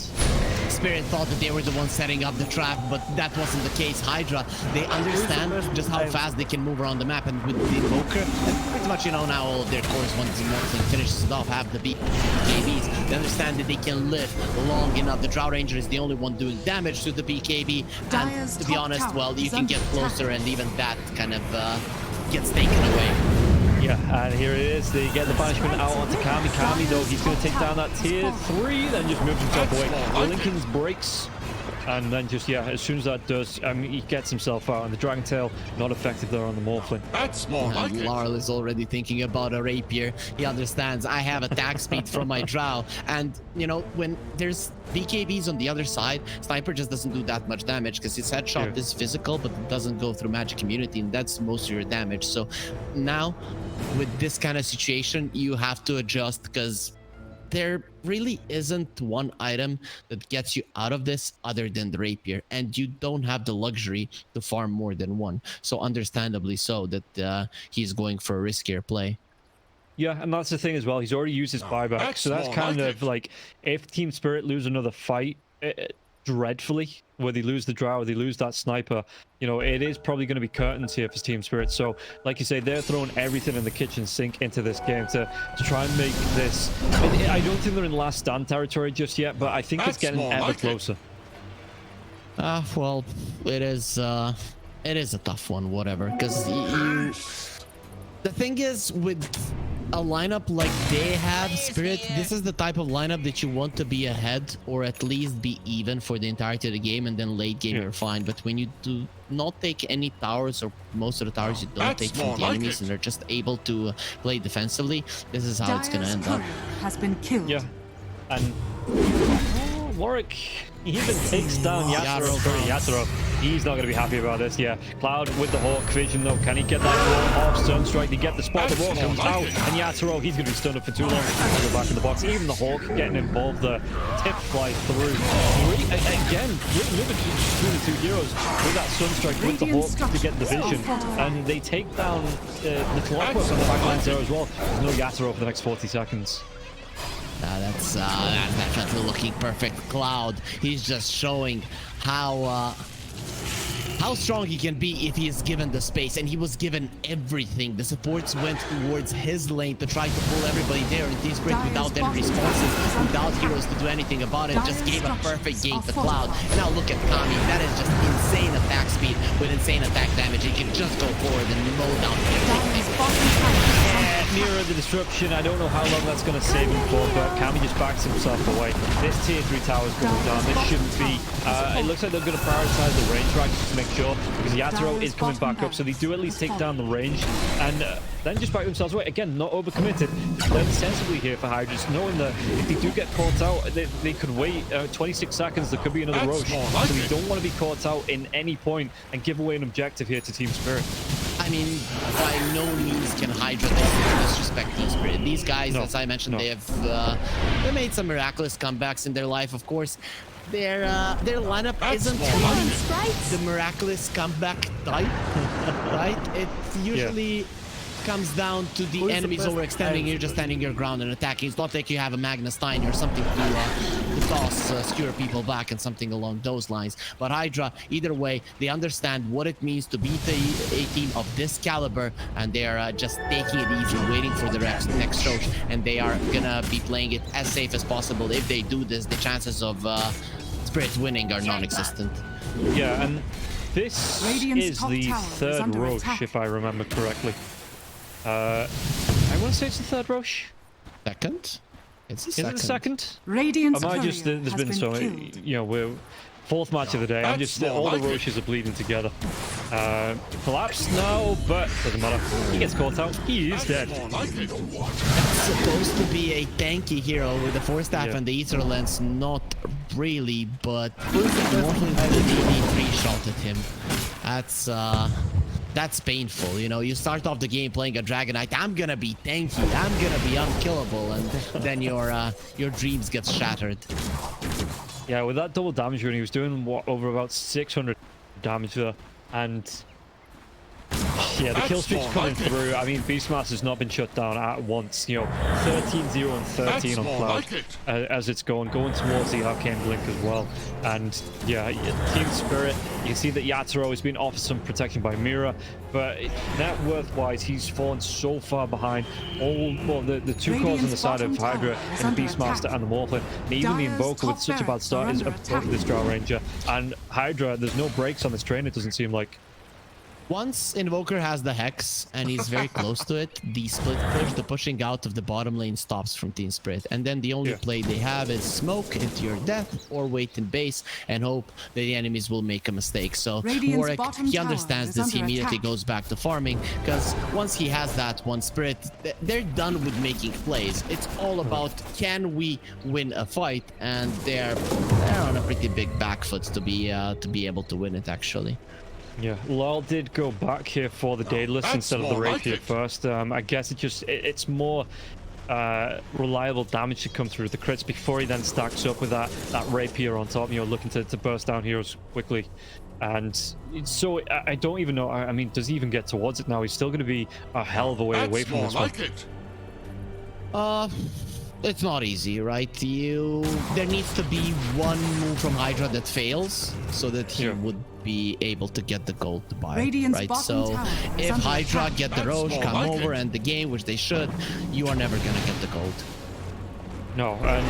Spirit thought that they were the ones setting up the trap, but that wasn't the case. Hydra, they understand just how fast they can move around the map, and with the Invoker, and pretty much, you know, now all of their cores, once the thing finishes it off, have the BKBs. They understand that they can live long enough. The Drow Ranger is the only one doing damage to the BKB, Dire's and to be top honest, tower well, you is can under get attack. closer, and even that kind of gets taken away. Yeah, and here it is. They get the banishment out onto Kami. Kami, though, he's going to take down that tier 3, then just moves himself away. The Lincoln's breaks, and then just, yeah, as soon as that does, he gets himself out, and the Dragon Tail not effective there on the Morphling. That's more like And it. Laurel is already thinking about a rapier. He understands I have attack speed from my Drow, and you know, when there's BKBs on the other side, Sniper just doesn't do that much damage because his headshot is physical, but it doesn't go through magic immunity, and that's most of your damage. So now, with this kind of situation, you have to adjust, because there really isn't one item that gets you out of this other than the rapier, and you don't have the luxury to farm more than one. So understandably so that he's going for a riskier play. Yeah, and that's the thing as well. He's already used his buyback, That's so that's more kind like of it. like, if Team Spirit lose another fight dreadfully, where they lose the Drow, they lose that Sniper, you know, it is probably going to be curtains here for Team Spirit. So, like you say, they're throwing everything in the kitchen sink into this game to try and make this. I don't think they're in last stand territory just yet, but I think it's That's getting more ever like it. closer. Well, it is a tough one, whatever. Because the thing is, with a lineup like they have, Spirit, this is the type of lineup that you want to be ahead or at least be even for the entirety of the game, and then late game you're fine. But when you do not take any towers, or most of the towers you don't take from the enemies, and they're just able to play defensively, this is how it's gonna end up. Has been killed. Yeah, and Warwick even takes down Yatoro. Yatoro, he's not going to be happy about this. Yeah, Cloud with the Hawk vision though. Can he get that wall off? Sunstrike to get the spot. The wall comes out, and Yatoro, he's going to be stunned up for too long. He'll go back in the box. Even the Hawk getting involved there. Tip flies through. Again, between the two heroes with that Sunstrike with the Hawk to get the vision, and they take down the Clockwork on the back lines there as well. There's no Yatoro for the next 40 seconds. That's definitely looking perfect. Cloud, he's just showing how strong he can be if he is given the space, and he was given everything. The supports went towards his lane to try to pull everybody there, and Team Spirit, without any responses, without heroes to do anything about it, just gave a perfect game to Cloud. Now look at Kami, that is just insane attack speed with insane attack damage. He can just go forward and mow down everything. Mirror the disruption. I don't know how long that's going to save him for, but Kami just backs himself away. This tier 3 tower is going down. This shouldn't be. It looks like they're going to prioritize the range right just to make sure, because Yatoro is coming back up, so they do at least take down the range and then just back themselves away. Again, not overcommitted. Playing sensibly here for Hydra, just knowing that if they do get caught out, they could wait 26 seconds. There could be another Roche, so they don't want to be caught out in any point and give away an objective here to Team Spirit. I mean, by no means can Hydra disrespect Team Spirit. These guys, as I mentioned, they have they made some miraculous comebacks in their life. Of course, their lineup isn't the miraculous comeback type, right? It usually comes down to the enemies overextending. You're just standing your ground and attacking. It's not like you have a Magna Stein or something to toss, skewer people back and something along those lines. But Hydra, either way, they understand what it means to beat a team of this caliber, and they are just taking it easy, waiting for the next Roche, and they are gonna be playing it as safe as possible. If they do this, the chances of Spirit winning are non-existent. Yeah, and this is the third Roche, if I remember correctly. I want to say it's the third Roche. Second? It's the second. Is it the second? Radiant's Am I just, there's been so, you know, we're fourth match of the day. I'm just, all the Roches are bleeding together. Collapse? No, but doesn't matter. He gets caught out. He is dead. That's supposed to be a tanky hero with the Force Staff and the Ether Lens. Not really, but Morphling had an 83 shot at him. That's painful. You know, you start off the game playing a Dragon Knight. I'm gonna be tanky. I'm gonna be unkillable, and then your dreams get shattered. Yeah, with that double damage run, he was doing what, over about 600 damage there, and yeah, the kill streak's coming through. I mean, Beastmaster's not been shut down at once. You know, 13-0 and 13 on Cloud as it's going towards the Arcane Blink as well. And yeah, Team Spirit, you can see that Yatoro has been offered some protection by Mira, but net worth-wise, he's fallen so far behind. The two cores on the side of Hydra and the Beastmaster and the Morphling, and even the Invoker with such a bad start is above this Drow Ranger. And Hydra, there's no brakes on this train, it doesn't seem like. Once Invoker has the Hex and he's very close to it, the split push, the pushing out of the bottom lane stops from Team Spirit. And then the only play they have is smoke into your death or wait in base and hope that the enemies will make a mistake. So Warwick, he understands this. He immediately goes back to farming, because once he has that one Spirit, they're done with making plays. It's all about, can we win a fight? And they're on a pretty big back foot to be able to win it, actually. Yeah, Lol did go back here for the Daedalus instead of the Rapier first. I guess it's more reliable damage to come through the crits before he then stacks up with that Rapier on top, you know, looking to burst down heroes quickly. And so I don't even know, I mean, does he even get towards it now? He's still going to be a hell of a way away from this one. It's not easy, right? There needs to be one move from Hydra that fails so that he would be able to get the gold to buy, right? So if Hydra get the Roche, come over and the game, which they should, you are never gonna get the gold. No, and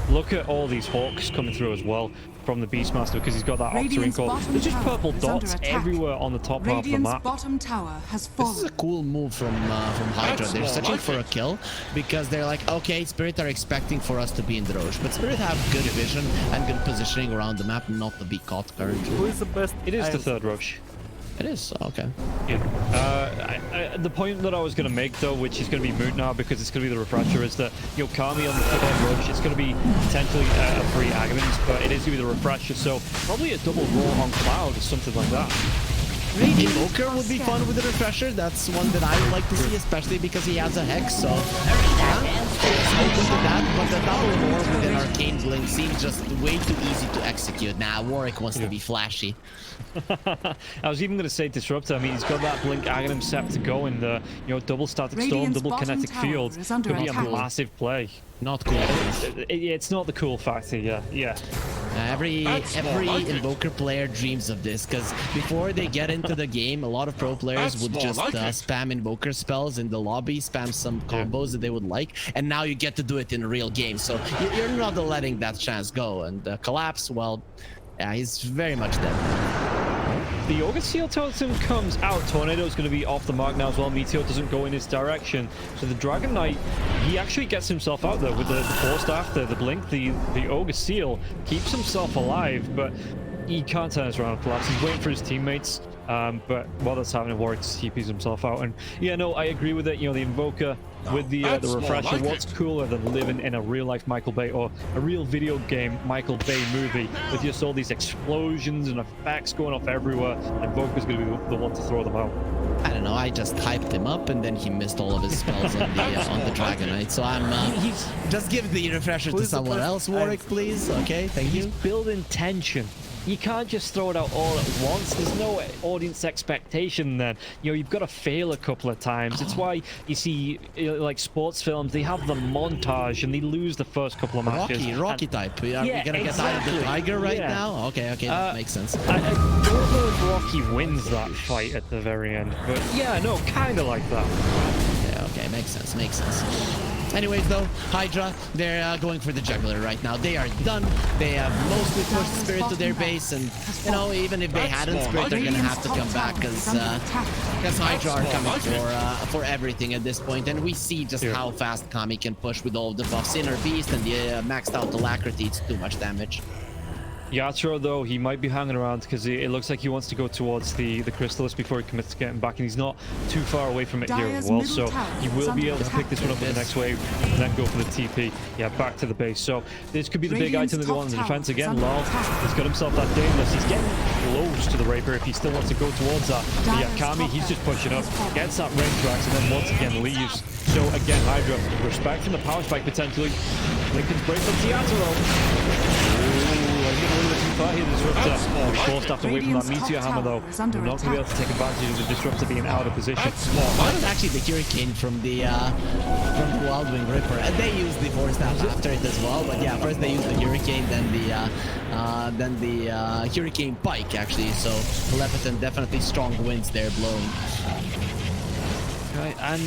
look at all these hawks coming through as well from the Beastmaster because he's got that Octarine Radiant's core. bottom There's just tower purple is under dots attack. everywhere on the top half of the Radiant's map. bottom tower has This is a fallen. cool move from Hydra. That's They're more searching like for a it. kill because they're like, okay, Spirit are expecting for us to be in the Roche, but Spirit have good vision and good positioning around the map not to be caught currently. Who is the best? It is the AS? third rush. It is, okay. Yeah. The point that I was going to make, though, which is going to be moot now because it's going to be the refresher, is that Kami on the third rush, it's going to be potentially a free Aghanim's, but it is going to be the refresher, so probably a double roll on Cloud or something like that. Invoker would be fun with the refresher. That's one that I would like to see, especially because he has a Hex, so yeah, it's open to that, but the double war with an Arcane Blink seems just way too easy to execute. Nah, Warwick wants to be flashy. I was even going to say Disruptor. I mean, he's got that Blink Aghanim set to go in the, double static storm, Radiant's double bottom kinetic tower field. is under Could be a attack. massive play. Not cool. It's not the cool factor, yeah. Every That's more like it. Invoker player dreams of this, because before they get into the game, a lot of pro players That's would more just like it. spam Invoker spells in the lobby, spam some combos that they would like, and now you get to do it in a real game. So you're not letting that chance go. And Collapse, well, yeah, he's very much dead. The August Seal Totem comes out. Tornado's going to be off the mark now as well. Meteor doesn't go in his direction. So the Dragon Knight, he actually gets himself out there with the Force Staff, the Blink, the August Seal. Keeps himself alive, but he can't turn us around. Collapse. He's waiting for his teammates. But while that's happening, Warwick TPs himself out. And yeah, no, I agree with it. The Invoker with the that's more refresher. like What's it. cooler than living in a real life Michael Bay or a real video game Michael Bay movie with just all these explosions and effects going off everywhere? And Invoker's going to be the one to throw them out. I don't know. I just hyped him up, and then he missed all of his spells on the Dragon Knight. So I'm just give the refresher to Who's the someone best else, Warwick, please. Okay, thank you. Building tension. You can't just throw it out all at once. There's no audience expectation then. You've got to fail a couple of times. It's why you see, like sports films, they have the montage and they lose the first couple of matches. Rocky type. Are we Yeah, gonna get Eye of the exactly. Tiger right Yeah. now? Okay, that makes sense. I don't know if Rocky wins that fight at the very end, but yeah, no, kind of like that. Yeah, okay, makes sense. Anyways, though, Hydra, they're going for the juggler right now. They are done. They have mostly pushed Spirit to their base, and even if they That's hadn't, more Spirit like are it. gonna have to come back because Hydra are more coming like for everything at this point, and we see just Yeah. how fast Kami can push with all of the buffs. Inner Beast and the maxed out Alacrity. It's too much damage. Yatro, though, he might be hanging around because it looks like he wants to go towards the Crystalist before he commits to getting back, and he's not too far away from it here as Dyer's well, middle so tower he is will be under able to pick this one up in the next wave and then go for the TP. Yeah, back to the base. So this could be the big Radiant's item that they want in the top defense tower is again. under Lol, attack. he's got himself that Daedalus. He's getting close to the Rapier if he still wants to go towards that. But yeah, Dyer's Kami, top he's just tower pushing up, is falling. gets that range tracks, and then once again leaves. So again, Hydra respecting the power spike potentially. Lincoln's break from Teatro. That's more like Forced it. after away from that Radiant's Meteor top Hammer, though. tower is under We're not going to be able to take advantage of the Disruptor being out of position. That's more like That's it. actually the Hurricane from the Wild Wing Ripper, and they used the Force Staff after it as well. But yeah, first they used the Hurricane, then the Hurricane Pike actually. So Leviathan definitely strong winds there blowing. Okay, and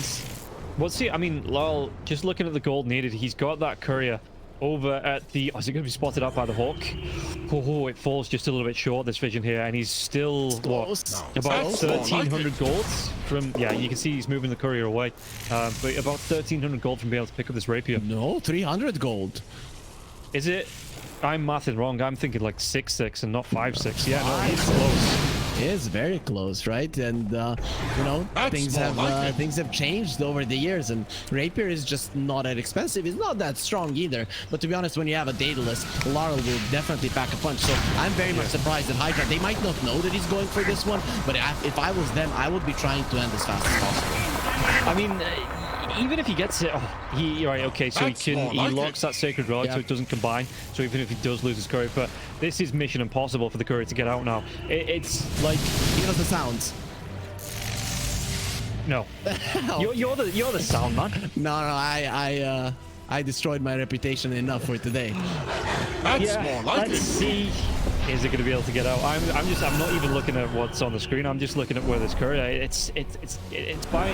what's he? I mean, lol, just looking at the gold needed, he's got that courier over at the... Oh, is it going to be spotted out by the Hawk? Oh, it falls just a little bit short, this vision here, and he's still, what, Close. about That's more like 1,300 it. gold from... Yeah, you can see he's moving the courier away. But about 1,300 gold from being able to pick up this rapier. No, 300 gold. Is it? I'm mathing wrong. I'm thinking like 6-6 and not 5-6. Yeah, no, it's close. It is very close, right? And That's things more have like it. things have changed over the years, and Rapier is just not that expensive. It's not that strong either. But to be honest, when you have a Daedalus, Laurel will definitely pack a punch. So I'm very much surprised that Hydra. They might not know that he's going for this one, but if I was them, I would be trying to end as fast as possible. I mean, even if he gets it, right, okay, so That's he more like locks it. that Sacred Rod so Yeah. it doesn't combine. So even if he does lose his courier, but this is mission impossible for the courier to get out now. It's like, He knows the sounds. no, you're the sound man. No, I destroyed my reputation enough for today. That's more like Let's it. see. Is it going to be able to get out? I'm not even looking at what's on the screen. I'm just looking at where this courier. It's by,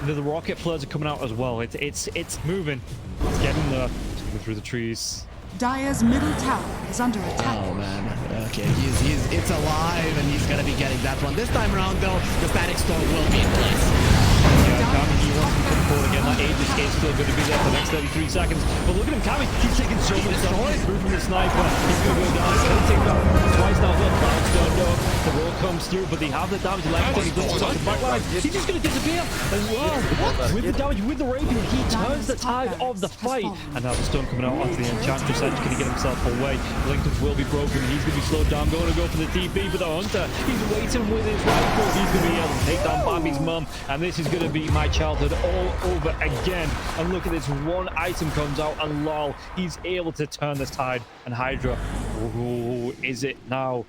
the rocket flares are coming out as well. It's moving. It's getting there. It's moving through the trees. Dire's middle tower is under attack. Oh man, okay, it's alive and he's gonna be getting that one. This time around though, the static storm will be in place. Yeah, Kami, he wants to come forward again. That Aegis is still going to be there for the next 33 seconds. But look at him, Kami, he's taking so much damage. Moving the sniper, he's going to go down. He's going to take that twice now. The clouds don't know. The roll comes through, but they have the damage left. He doesn't touch the backline. He's just going to disappear as well. With the damage, with the rapier, he turns the tide of the fight. And now the stun coming out onto the Enchantress Edge. Can he get himself away? Lincoln will be broken. He's going to be slowed down. Going to go for the TP for the Hunter. He's waiting with his rifle. He's going to be able to take down Bambi's mum. And this is going to be my childhood all over again. And look at this, one item comes out and lol, he's able to turn this tide. And Hydra, ooh, is it now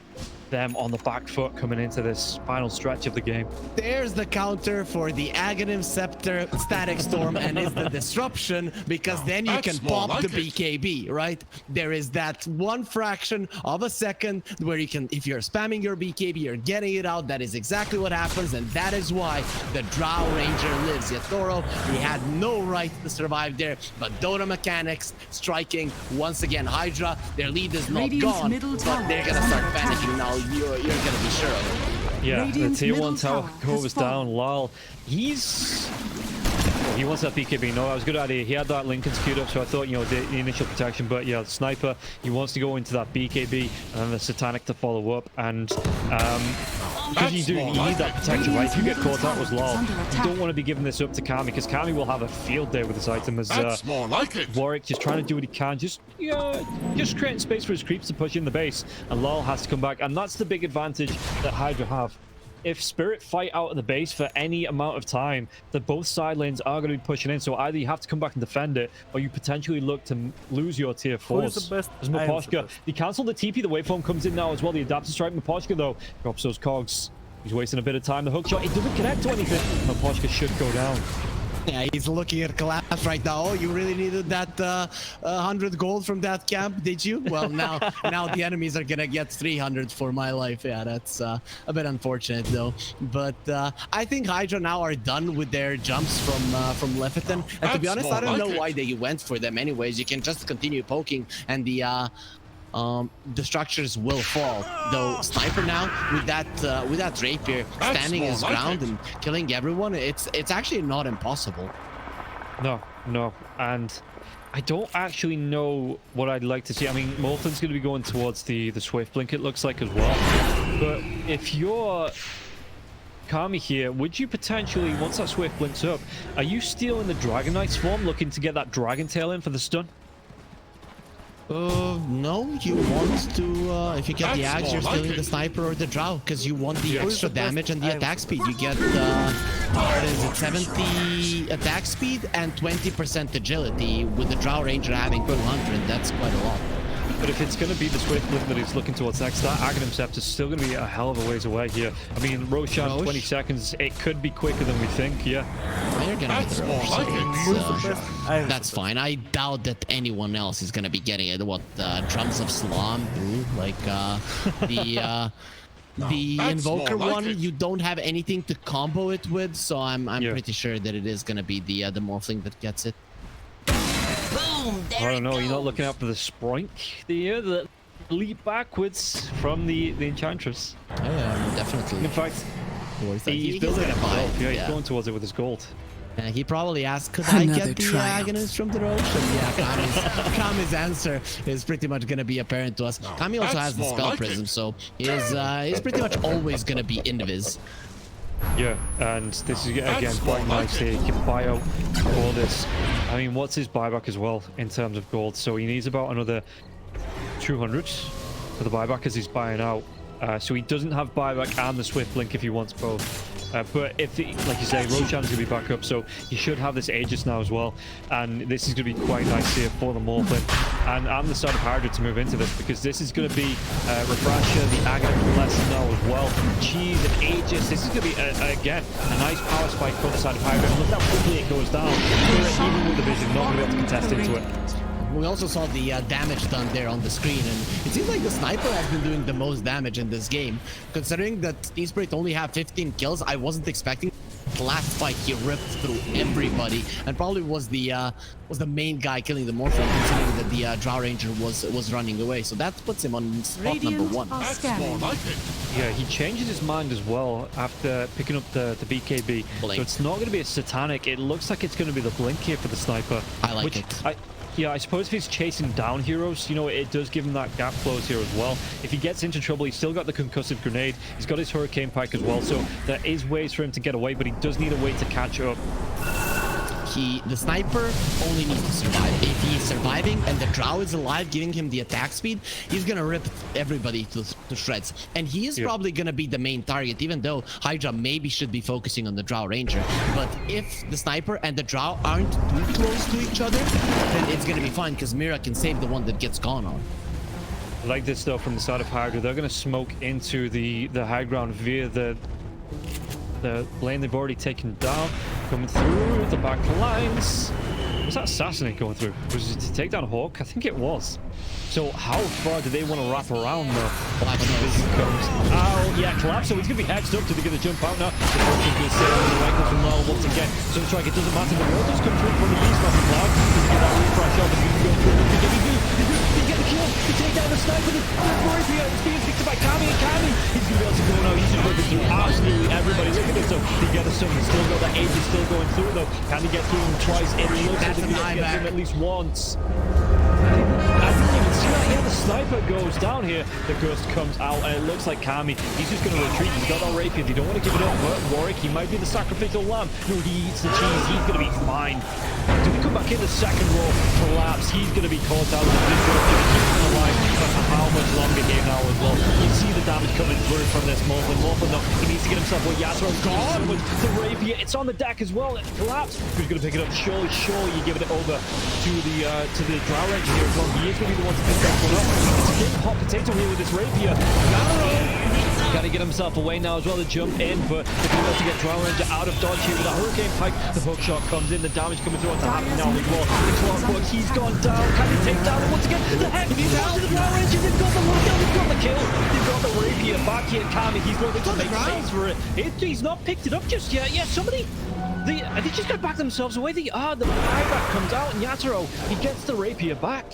them on the back foot coming into this final stretch of the game? There's the counter for the Aghanim Scepter Static Storm, and it's the disruption, because then you can pop the BKB, right? There is that one fraction of a second where you can, if you're spamming your BKB, you're getting it out. That is exactly what happens, and that is why the Drow Ranger lives. Yatoro, he had no right to survive there, but Dota mechanics striking once again. Hydra, their lead is not Radiant's gone, middle but tower they're is gonna start under panicking attack. now. You're gonna be sure of it. Yeah, Radiant's the tier middle 1 tower tower has goes fallen. down. Lol, he wants that BKB. No, that was a good idea. He had that Lincoln queued up, so I thought, you know, the initial protection. But yeah, the sniper, he wants to go into that BKB and then the Satanic to follow up. And because you need that protection, right? If you get caught out, was lol. You don't want to be giving this up to Kami, because Kami will have a field day with this item. As Warwick just trying to do what he can, just creating space for his creeps to push in the base, and lol has to come back. And that's the big advantage that Hydra have. If Spirit fight out of the base for any amount of time, that both side lanes are going to be pushing in. So either you have to come back and defend it, or you potentially look to lose your tier 4s. As Mapochka, they cancel the TP, the waveform comes in now as well. The adapter strike, Mapochka though drops those cogs. He's wasting a bit of time. The hook shot, it doesn't connect to anything. Mapochka should go down. Yeah, he's looking at collapse right now. Oh, you really needed that 100 gold from that camp, did you? Well, now the enemies are gonna get 300 for my life. Yeah, that's a bit unfortunate though. But I think Hydra now are done with their jumps from Leviathan. And to be honest, I don't know why they went for them anyways. You can just continue poking, and the structures will fall. Though Sniper now with that rapier standing his ground and killing everyone, it's actually not impossible. No, and I don't actually know what I'd like to see. I mean, Morplin's going to be going towards the Swift Blink, it looks like, as well. But if you're Kami here, would you potentially, once that Swift Blinks up, are you stealing the Dragon Knight swarm, looking to get that Dragon Tail in for the stun? No, you want to, if you get the axe, you're stealing the sniper or the drow, because you want the extra damage and the attack speed. You get, what is it, 70 attack speed and 20% agility, with the drow ranger having 200. That's quite a lot. But if it's going to be the Swift Blink that he's looking towards next, that Aghanim Scepter is still going to be a hell of a ways away here. I mean, Roshan, 20 seconds, it could be quicker than we think, yeah. They're going to get the Rosh, so that's fine. I doubt that anyone else is going to be getting it. What, Drums of Salam, like, the Invoker one, you don't have anything to combo it with, so I'm pretty sure that it is going to be the Morphling that gets it. I don't know, you're not looking out for the Sprink, the leap backwards from the Enchantress. Yeah, definitely. In fact, he's building it himself. Yeah, he's going towards it with his gold. He probably asked, could I get the Aghanim from the Rosh? And yeah, Kami's answer is pretty much going to be apparent to us. Kami also has the Spell Prism, so he's pretty much always going to be invis. Yeah, and this is again quite nice here. He can buy out all this. I mean, what's his buyback as well in terms of gold? So he needs about another 200 for the buyback as he's buying out. So he doesn't have buyback and the Swift Blink if he wants both. But if, like you say, Roshan's going to be back up, so he should have this Aegis now as well. And this is going to be quite nice here for the Morphlin. And I'm the start of Hydra to move into this, because this is going to be Refrasher, the Aghanim lesson now as well. Cheese and Aegis. This is going to be, again, a nice power spike for the side of Hydra. And look how quickly it goes down. Even with the vision, not going to be able to contest into it. We also saw the damage done there on the screen, and it seems like the sniper has been doing the most damage in this game. Considering that Team Spirit only have 15 kills, I wasn't expecting that last fight, he ripped through everybody and probably was the main guy killing the Morphling, considering that the Drow Ranger was running away. So that puts him on spot number Radiant 1. are That's scanning. more like it. Yeah, he changes his mind as well after picking up the BKB. Blink. So it's not going to be a satanic. It looks like it's going to be the blink here for the sniper. I like which it. Yeah, I suppose if he's chasing down heroes, you know, it does give him that gap close here as well. If he gets into trouble, he's still got the concussive grenade. He's got his hurricane pike as well. So there is ways for him to get away, but he does need a way to catch up. The sniper only needs to survive. If he is surviving and the Drow is alive, giving him the attack speed, he's gonna rip everybody to shreds. And he is probably gonna be the main target, even though Hydra maybe should be focusing on the Drow Ranger. But if the sniper and the Drow aren't too close to each other, then it's gonna be fine, because Mira can save the one that gets gone on. I like this stuff from the side of Hydra. They're going to smoke into the high ground via the lane they've already taken down, coming through the back lines. Was that assassinate going through? Was it to take down Hawk? I think it was. So how far do they want to wrap around though? Black When the knows. vision comes. Oh yeah, collapse. So he's gonna be hexed up. They're gonna jump out now. The Hawk is gonna stay on the right from now once again. So it's like it doesn't matter. The world does come through from the east off the cloud. He's gonna get that refresh off. He's gonna go through. He get the kill. He take down the sniper. The Morphia is being picked up by Kami and Kami. He's gonna be able to go now. He's just working through absolutely everybody. Look at this. So he got a stun. He's still got that age. He's still going through though. Can he get through him twice? It looks That's like an he eye gets back. him at least once. I didn't even see that. Yeah, the sniper goes down here. The ghost comes out, and it looks like Kami. He's just going to retreat. He's got that rapier. They don't want to give it up. But Warwick, he might be the sacrificial lamb. No, he eats the cheese. He's going to be fine. Do we come back in the second row? Collapse. He's going to be caught out. This row going to keep him alive. But for how much longer here now as well? You see the damage coming through from this Morphling. Morphling, though, he needs to get himself away. Yasuo's gone with the rapier. It's on the deck as well. Collapse. Who's going to pick it up? Surely you give it over to the Drow Ranger here as well. He is going to be the one to pick that one up. It's a big hot potato here with this rapier. Got to get himself away now as well to jump in, but if he wants to get Drow Ranger out of dodge here with a hurricane pike, the hook shot comes in, the damage coming through onto Happy now as well. The clockwork, he's gone down. Can he take down? And once again, the heck, he's out to the Drow Ranger. They've got the lockdown, they've got the kill. They've got the rapier back here. Kami, he's looking to make space for it. He's not picked it up just yet. Yeah, somebody. They just got to back themselves away. The buyback comes out, and Yatoro, he gets the rapier back.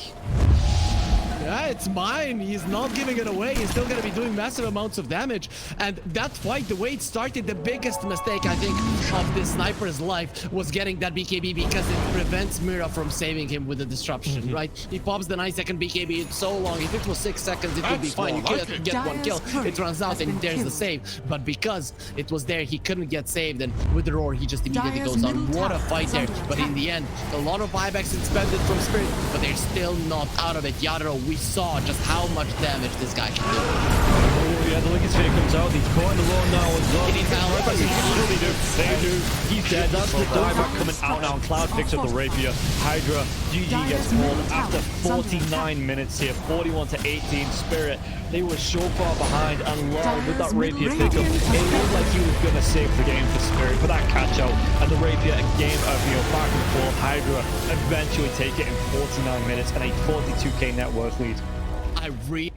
Yeah, it's mine. He's not giving it away. He's still going to be doing massive amounts of damage. And that fight, the way it started, the biggest mistake, I think, of this sniper's life was getting that BKB, because it prevents Mira from saving him with the disruption, right? He pops the 9-second BKB. It's so long. If it was 6 seconds, it would be That's fine. You more could like get it. one kill. It runs out, and there's the save. But because it was there, he couldn't get saved. And with the roar, he just immediately Dire's goes on. middle What a tower fight is there. under But in attack. the end, a lot of buybacks expended from Spirit, but they're still not out of it. Yadro, we saw just how much damage this guy can do. Oh, yeah, the Lincoln Sphere comes out. He's caught in the roar now as well. He needs help. They do. He's dead. That's the dieback coming out now. And Cloud picks up the rapier. Hydra, GG gets pulled after 49 minutes here. 41 to 18. Spirit, they were so far behind, and Law with that rapier pickup, it looked like he was going to save the game for Spirit. But that catch out and the rapier, a game of back and forth. Hydra eventually take it in 49 minutes and a 42k net worth lead. I really